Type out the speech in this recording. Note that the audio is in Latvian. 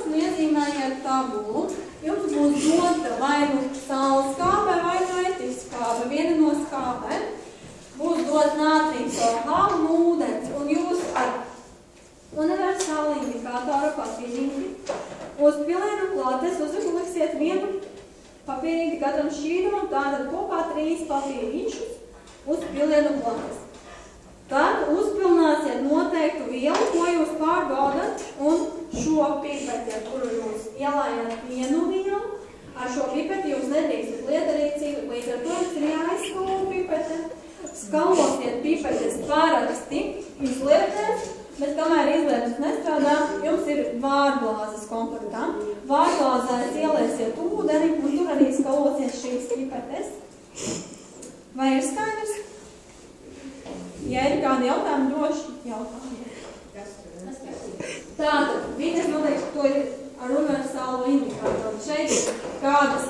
un iezīmējiet tabulu. Jums būs dota vai nu saules skābe vai nu etiķa skābe, viena no skābēm. Būs dot nātrijas OH un ūdens, un jūs ar universālu indikātoru papīrīti uz pilienu klates uzliksiet vienu papīrīti katram šķīdam, un tātad kopā 3 papīrīšus uz pilienu klates. Tad uzpilnāsiet noteiktu vielu, ko jūs pārbaudat, un šo pipeti, ar kuru jūs ielājāt vienu vielu, ar šo pipeti jūs nedrīkstat lietarīcīgi, līdz ar to jums ir jāizskalo pipete. Skalosiet pipetes pāraksti izlietēs, bet kamēr izlietnes nestrādā, jums ir vārglāzes komplektā. Vārglāzēs ieliesiet ūdeni, un tur arī skalosiet šīs pipetes. Vai ir skaidrs? Ja ir kādi jautājumi, droši jautājumi. Tātad, vides noteikti to ir ar universālo indikātoru. Šeit kādas